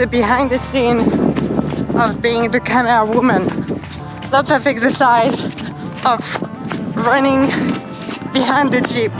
the behind the scene of being the camera woman. Lots of exercise of running behind the Jeep.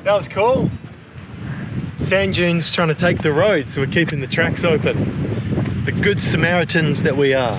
That was cool. Sand dunes trying to take the road, so we're keeping the tracks open. The good Samaritans that we are.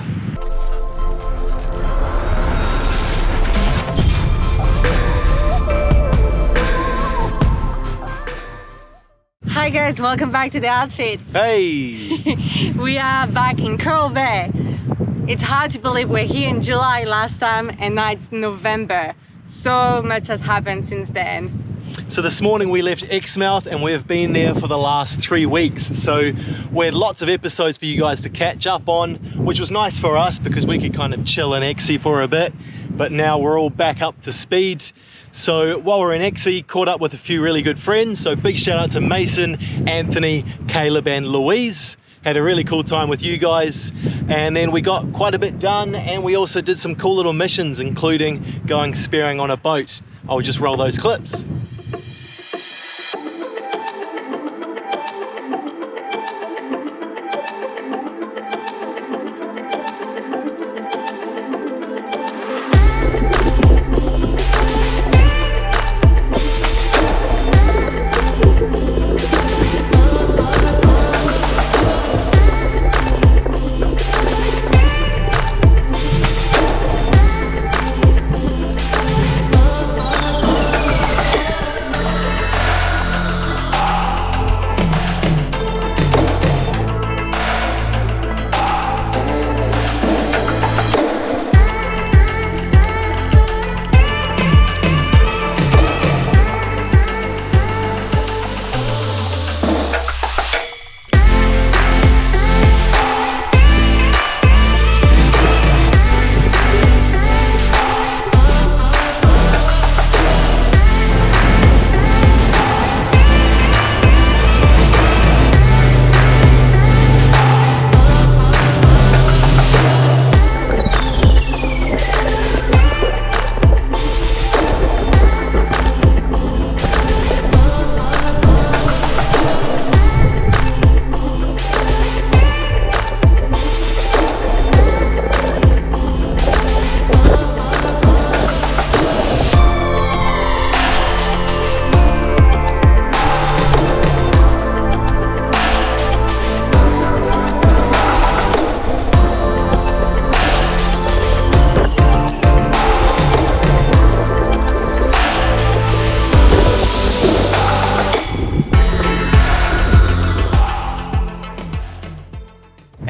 Hi guys, welcome back to The Outfits. Hey! We are back in COLLAB. It's hard to believe we're here in July last time and now it's November. So much has happened since then. So this morning we left Exmouth and we've been there for the last 3 weeks. So we had lots of episodes for you guys to catch up on, which was nice for us because we could kind of chill in Exie for a bit. But now we're all back up to speed. So while we're in Exie, caught up with a few really good friends. So big shout out to Mason, Anthony, Caleb and Louise. Had a really cool time with you guys, and then we got quite a bit done, and we also did some cool little missions, including going spearing on a boat. I'll just roll those clips.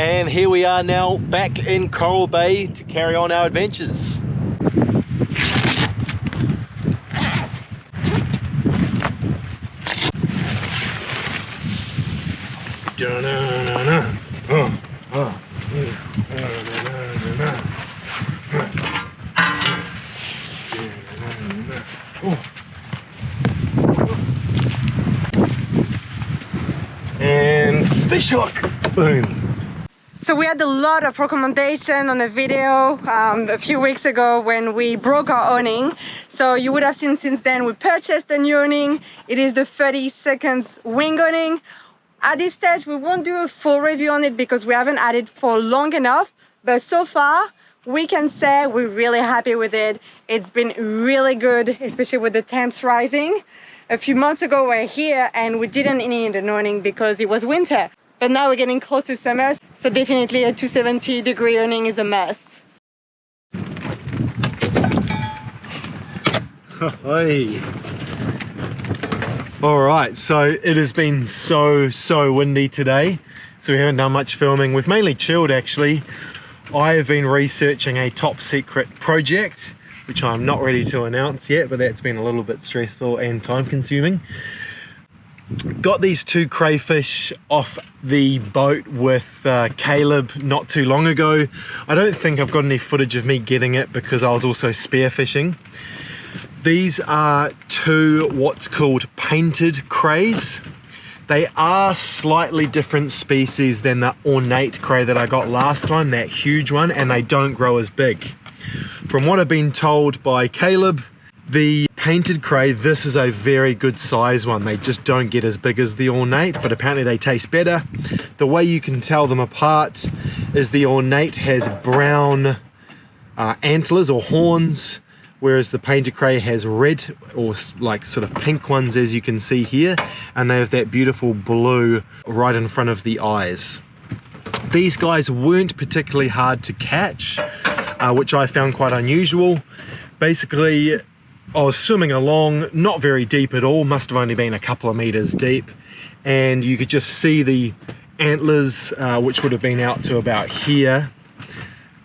And here we are now back in Coral Bay to carry on our adventures. And fish hook, boom. So we had a lot of recommendation on the video a few weeks ago when we broke our awning. So you would have seen since then we purchased a new awning. It is the 30 seconds wing awning. At this stage we won't do a full review on it because we haven't had it for long enough. But so far we can say we're really happy with it. It's been really good, especially with the temps rising. A few months ago we were here and we didn't need an awning because it was winter. But now we're getting close to summer, so definitely a 270-degree awning is a must. Hey. All right, so it has been so windy today. So we haven't done much filming. We've mainly chilled actually. I have been researching a top secret project, which I'm not ready to announce yet, but that's been a little bit stressful and time consuming. Got these 2 crayfish off the boat with COLLAB not too long ago. I don't think I've got any footage of me getting it because I was also spearfishing. These are 2 what's called painted crays. They are slightly different species than the ornate cray that I got last time, that huge one, and they don't grow as big. From what I've been told by COLLAB, the painted cray, this is a very good size one. They just don't get as big as the ornate, but apparently they taste better. The way you can tell them apart is the ornate has brown antlers or horns, whereas the painted cray has red or like sort of pink ones, as you can see here, and they have that beautiful blue right in front of the eyes. These guys weren't particularly hard to catch, which I found quite unusual. Basically, I was swimming along, not very deep at all, must have only been a couple of meters deep, and you could just see the antlers, which would have been out to about here.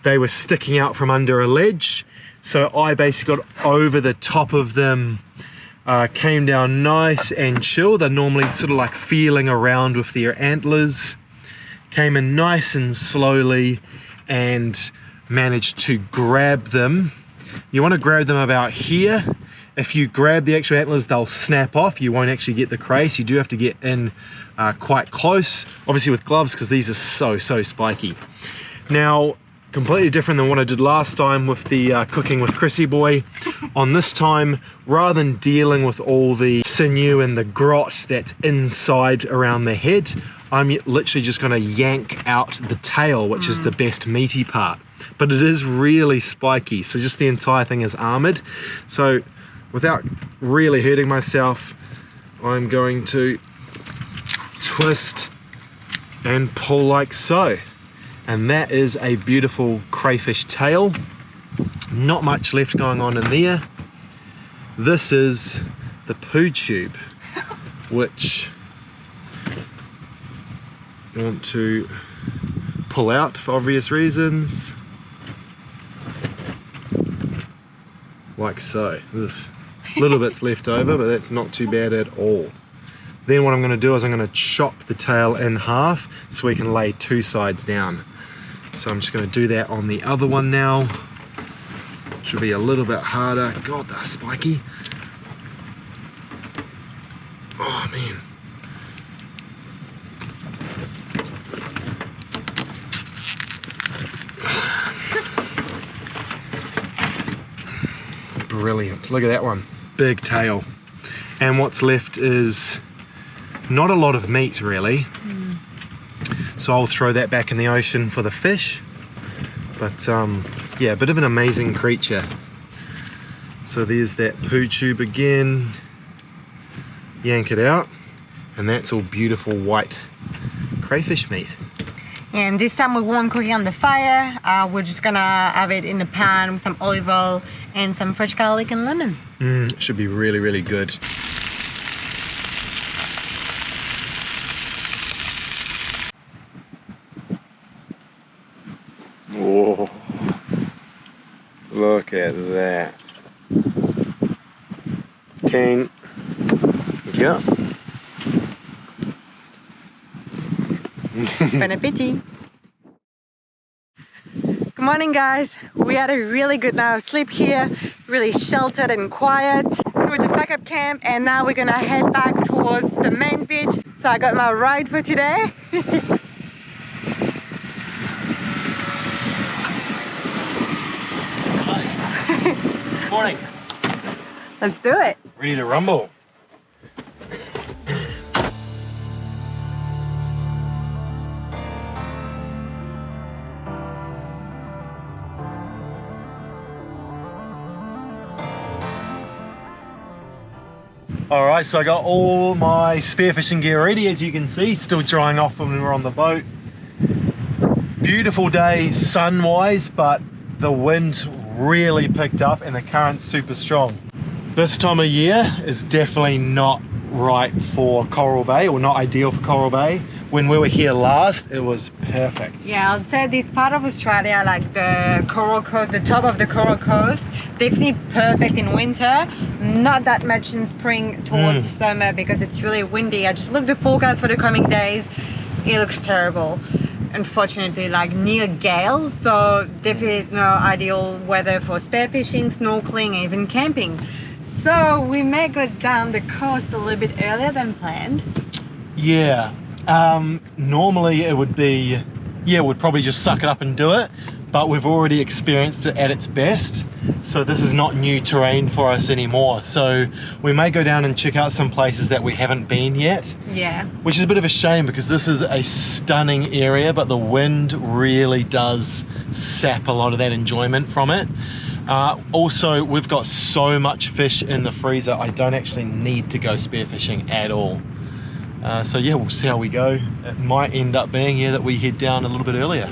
They were sticking out from under a ledge, so I basically got over the top of them, came down nice and chill. They're normally sort of like feeling around with their antlers, came in nice and slowly and managed to grab them. You want to grab them about here. If you grab the actual antlers, they'll snap off. You won't actually get the cray, so you do have to get in quite close, obviously with gloves, because these are so spiky. Now, completely different than what I did last time with the cooking with Chrissy boy. On this time, rather than dealing with all the sinew and the grot that's inside around the head, I'm literally just going to yank out the tail, which is the best meaty part. But it is really spiky, so just the entire thing is armored. So without really hurting myself, I'm going to twist and pull like so. And that is a beautiful crayfish tail. Not much left going on in there. This is the poo tube, which I want to pull out for obvious reasons. Like so. Ugh. Little bits left over, but that's not too bad at all. Then what I'm going to do is I'm going to chop the tail in half so we can lay 2 sides down. So I'm just going to do that on the other one now. Should be a little bit harder. God, they're spiky. Oh man. Brilliant. Look at that one. Big tail. And what's left is not a lot of meat really. So I'll throw that back in the ocean for the fish. But yeah, a bit of an amazing creature. So there's that poo tube again. Yank it out. And that's all beautiful white crayfish meat. And this time we won't cook it on the fire. We're just gonna have it in a pan with some olive oil and some fresh garlic and lemon. It should be really, really good. Whoa. Look at that. King. Yeah. Bon appetit. Good morning guys. We had a really good night of sleep here, really sheltered and quiet. So we just back up camp and now we're gonna head back towards the main beach. So I got my ride for today. Morning. Let's do it. Ready to rumble. Alright, so I got all my spearfishing gear ready, as you can see, still drying off when we were on the boat. Beautiful day sun-wise, but the wind really picked up and the current's super strong. This time of year is definitely not right for Coral Bay, or not ideal for Coral Bay. When we were here last, it was perfect. Yeah, I'd say this part of Australia, like the Coral Coast, the top of the Coral Coast, definitely perfect in winter. Not that much in spring towards summer because it's really windy. I just looked at the forecast for the coming days. It looks terrible. Unfortunately, like near gale, so definitely no ideal weather for spearfishing, snorkeling, even camping. So we may go down the coast a little bit earlier than planned. Yeah. Normally it would be, we'd probably just suck it up and do it, but we've already experienced it at its best, so this is not new terrain for us anymore. So we may go down and check out some places that we haven't been yet. Yeah. Which is a bit of a shame because this is a stunning area, but the wind really does sap a lot of that enjoyment from it. Also, we've got so much fish in the freezer, I don't actually need to go spearfishing at all. So yeah, we'll see how we go. It might end up being that we head down a little bit earlier.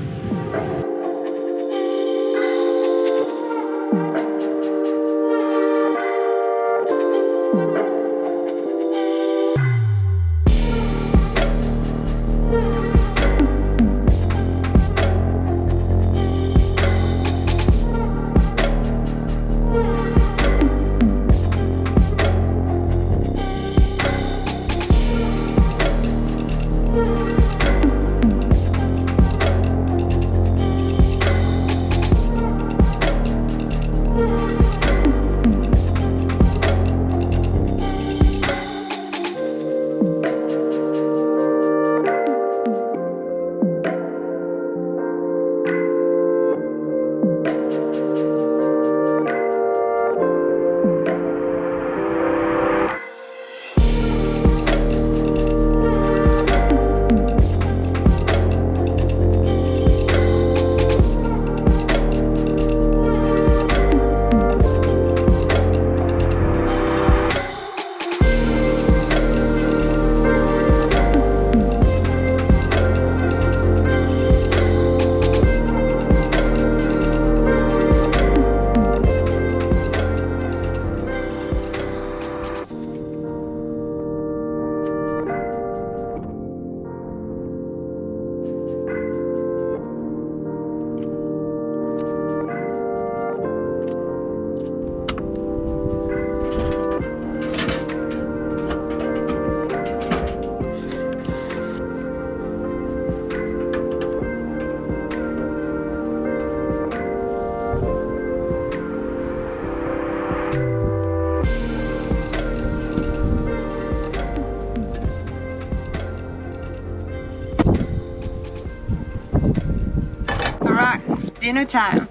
Dinner time.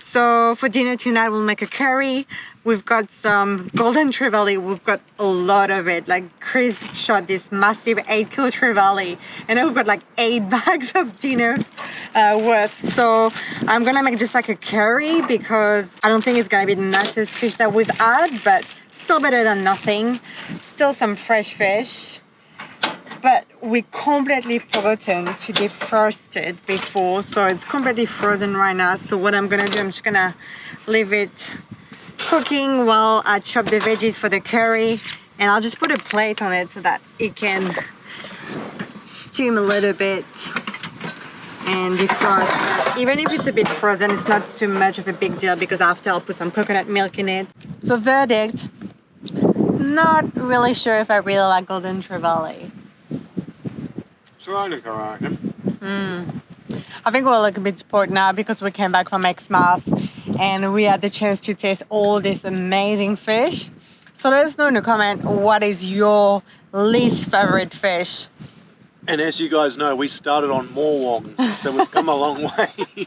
So for dinner tonight we'll make a curry. We've got some golden trevally. We've got a lot of it. Like Chris shot this massive 8-kilo trevally, and we've got like 8 bags of dinner worth. So I'm gonna make just like a curry because I don't think it's gonna be the nicest fish that we've had, but still better than nothing. Still some fresh fish. But we completely forgotten to defrost it before, so it's completely frozen right now. So what I'm gonna do, I'm just gonna leave it cooking while I chop the veggies for the curry, and I'll just put a plate on it so that it can steam a little bit and defrost. Even if it's a bit frozen, it's not too much of a big deal because after I'll put some coconut milk in it. So verdict, not really sure if I really like golden trevally. I think we're like a bit spoiled now because we came back from Exmouth and we had the chance to taste all this amazing fish. So let us know in the comment, what is your least favorite fish? And as you guys know, we started on Morwong, so we've come a long way.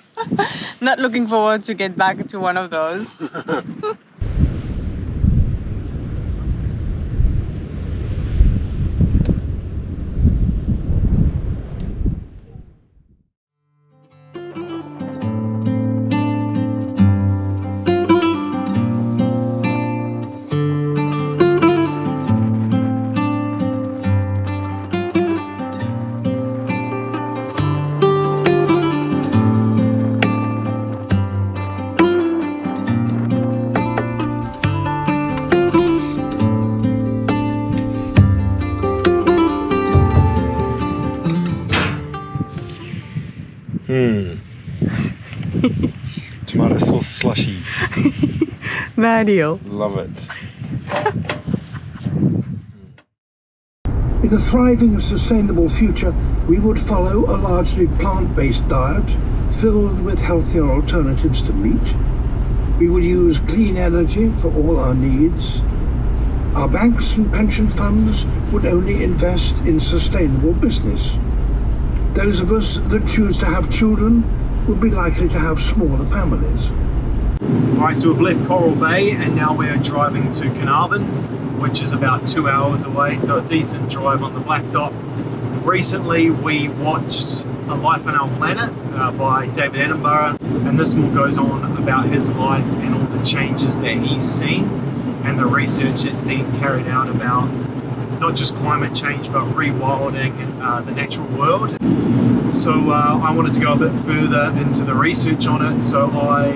Not looking forward to get back to one of those. Archie. Mario. Love it. In a thriving and sustainable future, we would follow a largely plant-based diet filled with healthier alternatives to meat. We would use clean energy for all our needs. Our banks and pension funds would only invest in sustainable business. Those of us that choose to have children would be likely to have smaller families. Alright, so we've left Coral Bay and now we're driving to Carnarvon, which is about 2 hours away, so a decent drive on the blacktop. Recently we watched A Life on Our Planet by David Attenborough, and this more goes on about his life and all the changes that he's seen and the research that's being carried out about not just climate change but rewilding the natural world. So I wanted to go a bit further into the research on it, so I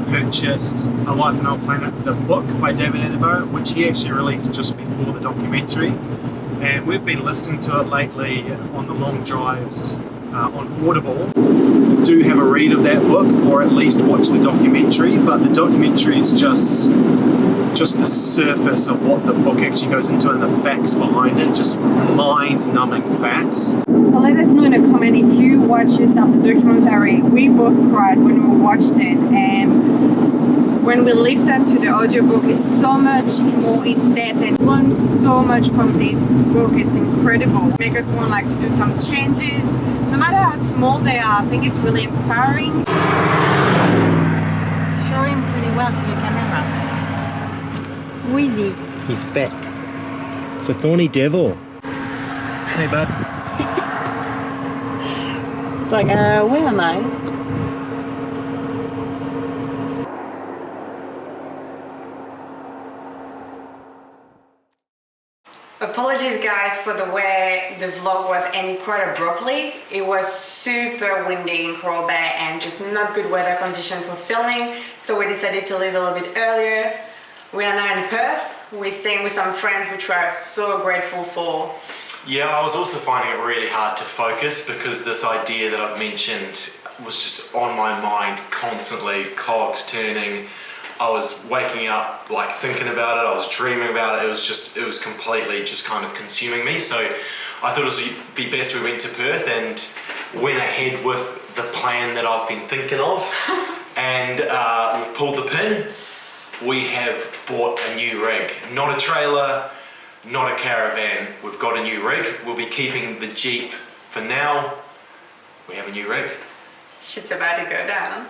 purchased A Life on Our Planet, the book by David Attenborough, which he actually released just before the documentary, and we've been listening to it lately on the long drives on Audible. Do have a read of that book, or at least watch the documentary, but the documentary is just the surface of what the book actually goes into and the facts behind it, just mind-numbing facts. So let us know in a comment if you watched yourself the documentary. We both cried when we watched it, and when we listened to the audiobook, it's so much more in depth and learn so much from this book. It's incredible. It makes us want like to do some changes, no matter how small they are. I think it's really inspiring. Show him pretty well to your camera. Wheezy. He's fat. It's a thorny devil. Hey bud. It's like, where am I? Apologies guys for the way the vlog was ending quite abruptly. It was super windy in Coral Bay and just not good weather condition for filming, so we decided to leave a little bit earlier. We are now in Perth. We're staying with some friends, which we are so grateful for. Yeah, I was also finding it really hard to focus because this idea that I've mentioned was just on my mind constantly, cogs turning. I was waking up like thinking about it, I was dreaming about it. It was completely just kind of consuming me. So I thought it would be best we went to Perth and went ahead with the plan that I've been thinking of. And we've pulled the pin. We have bought a new rig, not a trailer, not a caravan. We've got a new rig. We'll be keeping the Jeep for now. We have a new rig. Shit's about to go down.